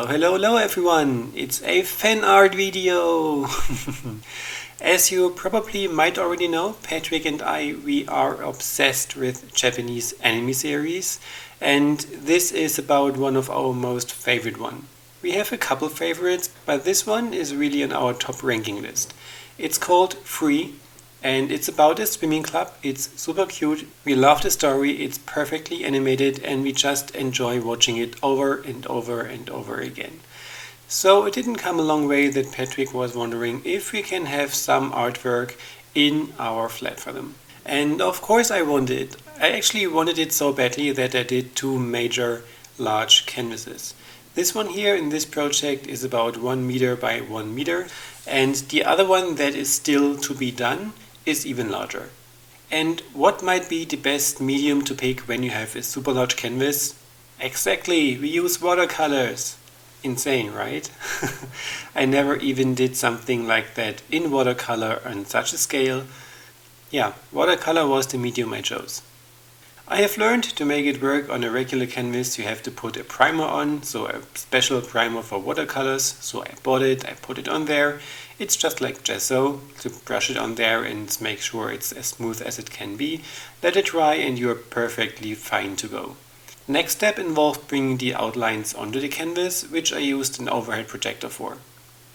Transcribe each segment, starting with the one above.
Hello everyone! It's a fan art video! As you probably might already know, Patrick and we are obsessed with Japanese anime series, and this is about one of our most favorite one. We have a couple favorites, but this one is really on our top ranking list. It's called Free, and it's about a swimming club. It's super cute, we love the story, it's perfectly animated, and we just enjoy watching it over and over and over again. So it didn't come a long way that Patrick was wondering if we can have some artwork in our flat for them. And of course I wanted it. I actually wanted it so badly that I did two major large canvases. This one here in this project is about 1 meter by 1 meter, and the other one that is still to be done is even larger. And what might be the best medium to pick when you have a super large canvas? Exactly, we use watercolors. Insane, right? I never even did something like that in watercolor on such a scale. Yeah, watercolor was the medium I chose. I have learned to make it work on a regular canvas. You have to put a primer on, so a special primer for watercolors. So I bought it, I put it on there. It's just like gesso, to brush it on there and make sure it's as smooth as it can be. Let it dry and you're perfectly fine to go. Next step involved bringing the outlines onto the canvas, which I used an overhead projector for,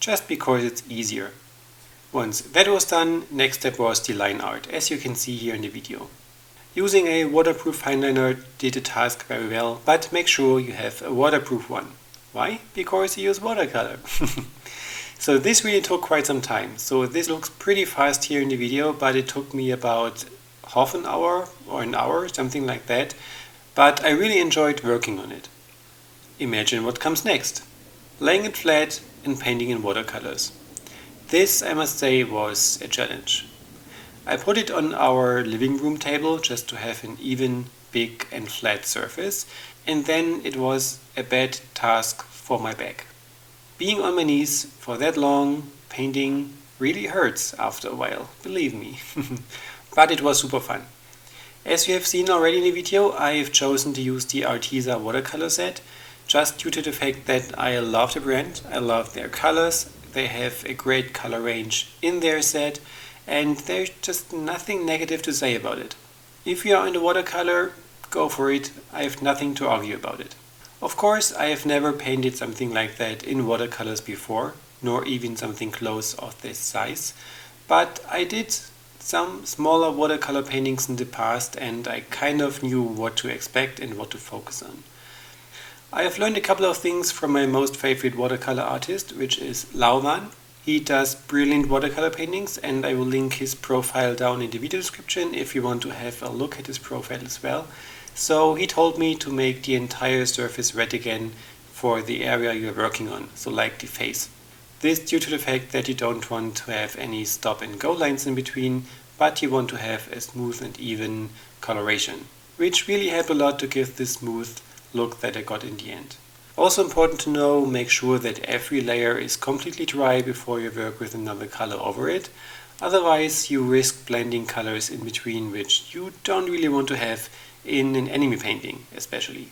just because it's easier. Once that was done, next step was the line art, as you can see here in the video. Using a waterproof fine liner did the task very well, but make sure you have a waterproof one. Why? Because you use watercolor. So this really took quite some time. So this looks pretty fast here in the video, but it took me about half an hour or an hour, something like that. But I really enjoyed working on it. Imagine what comes next. Laying it flat and painting in watercolors. This, I must say, was a challenge. I put it on our living room table just to have an even, big and flat surface, and then it was a bad task for my back. Being on my knees for that long, painting really hurts after a while, believe me. But it was super fun. As you have seen already in the video, I have chosen to use the ARTEZA watercolor set, just due to the fact that I love the brand, I love their colors, they have a great color range in their set, and there's just nothing negative to say about it. If you are into watercolor, go for it, I have nothing to argue about it. Of course, I have never painted something like that in watercolors before, nor even something close of this size, but I did some smaller watercolor paintings in the past and I kind of knew what to expect and what to focus on. I have learned a couple of things from my most favorite watercolor artist, which is Lauvan. He does brilliant watercolor paintings, and I will link his profile down in the video description if you want to have a look at his profile as well. So he told me to make the entire surface red again for the area you're working on, so like the face. This due to the fact that you don't want to have any stop and go lines in between, but you want to have a smooth and even coloration, which really helped a lot to give this smooth look that I got in the end. Also important to know, make sure that every layer is completely dry before you work with another color over it. Otherwise you risk blending colors in between, which you don't really want to have in an anime painting especially.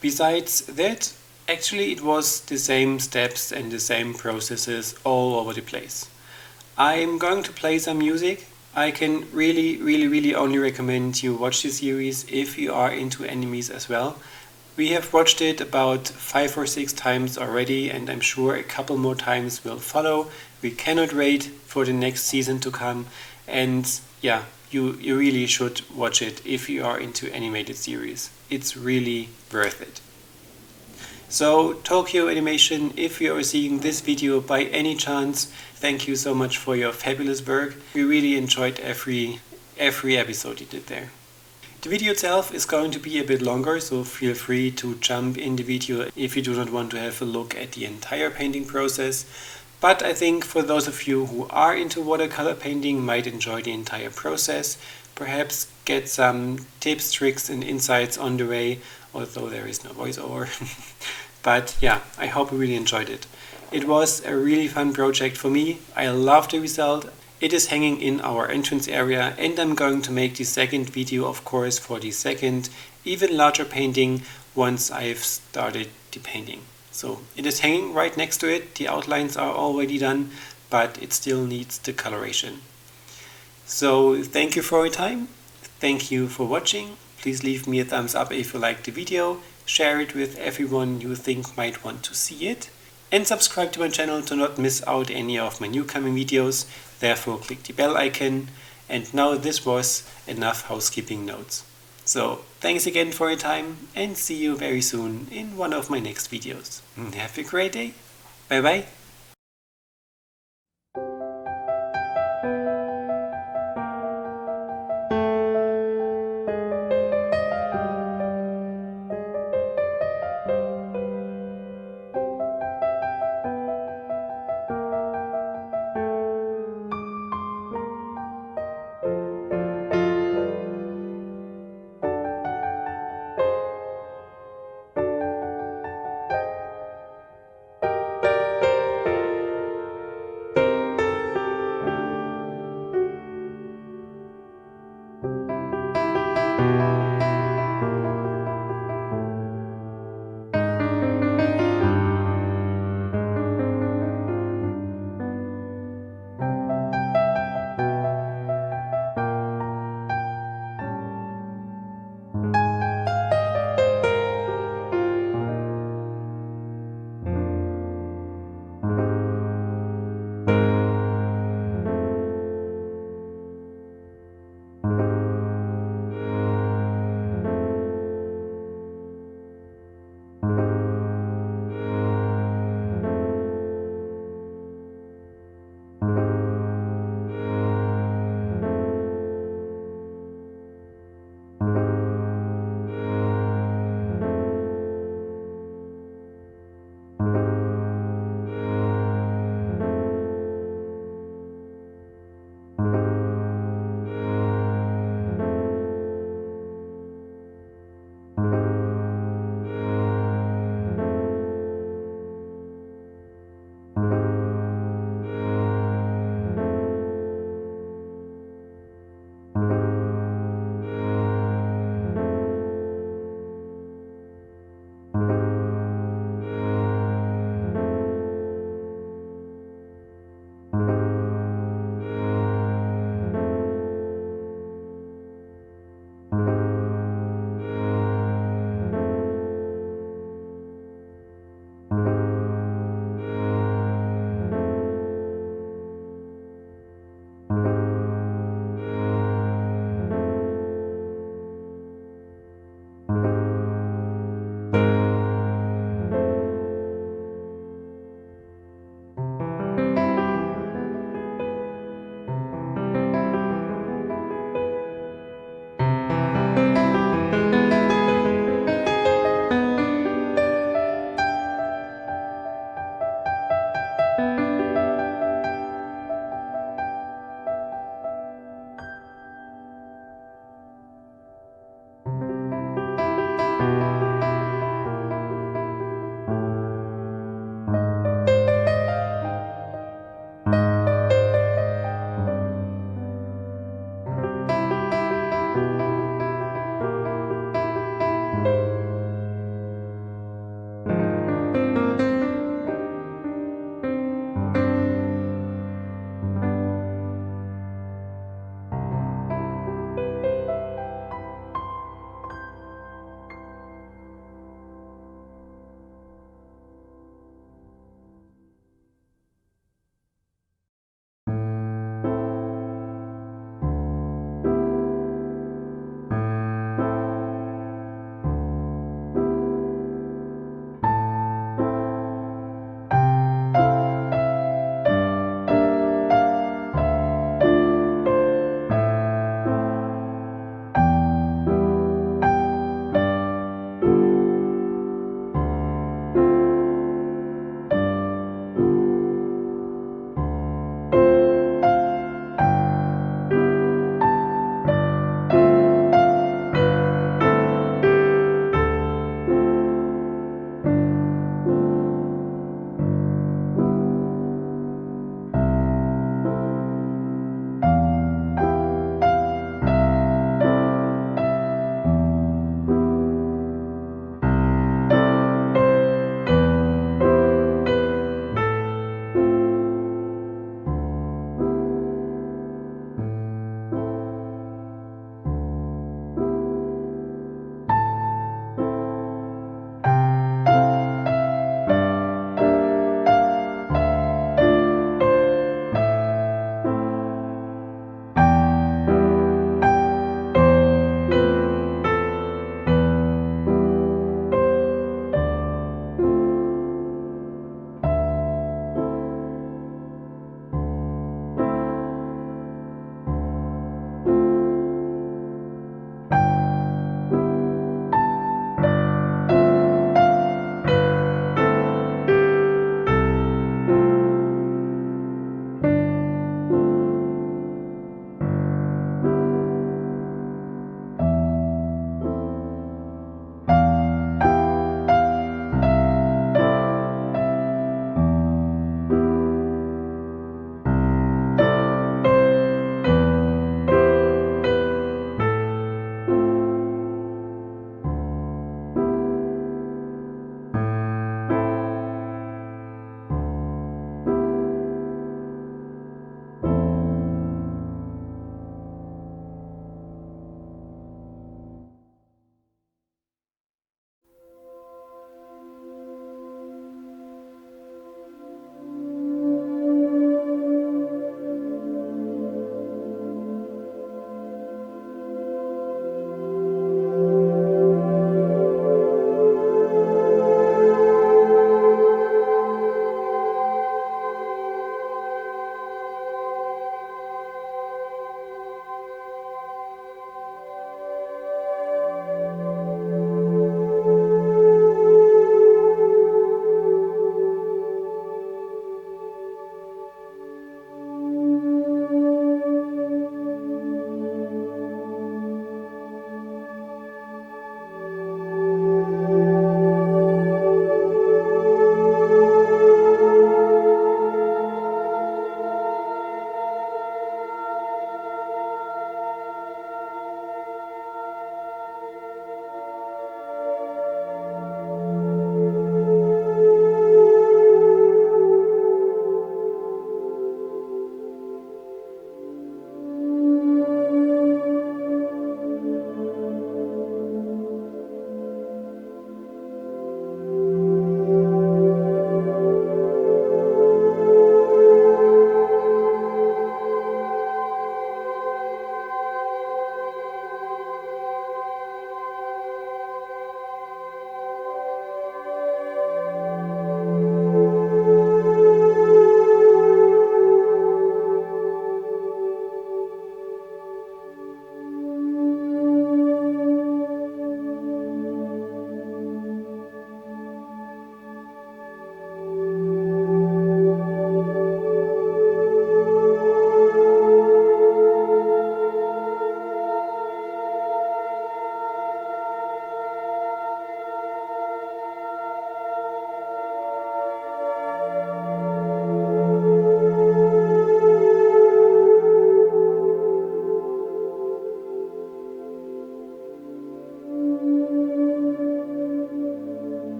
Besides that, actually it was the same steps and the same processes all over the place. I'm going to play some music. I can really only recommend you watch this series if you are into animes as well. We have watched it about 5 or 6 times already, and I'm sure a couple more times will follow. We cannot wait for the next season to come, and yeah, you really should watch it if you are into animated series. It's really worth it. So Kyoto Animation, if you are seeing this video by any chance, thank you so much for your fabulous work. We really enjoyed every episode you did there. The video itself is going to be a bit longer, so feel free to jump in the video if you do not want to have a look at the entire painting process. But I think for those of you who are into watercolor painting might enjoy the entire process, perhaps get some tips, tricks and insights on the way, although there is no voiceover. But yeah, I hope you really enjoyed it. It was a really fun project for me. I love the result. It is hanging in our entrance area, and I'm going to make the second video, of course, for the second, even larger painting once I've started the painting. So it is hanging right next to it, the outlines are already done, but it still needs the coloration. So thank you for your time, thank you for watching, please leave me a thumbs up if you liked the video, share it with everyone you think might want to see it, and subscribe to my channel to not miss out any of my new coming videos, therefore click the bell icon. And now this was enough housekeeping notes. So thanks again for your time and see you very soon in one of my next videos. Have a great day. Bye bye.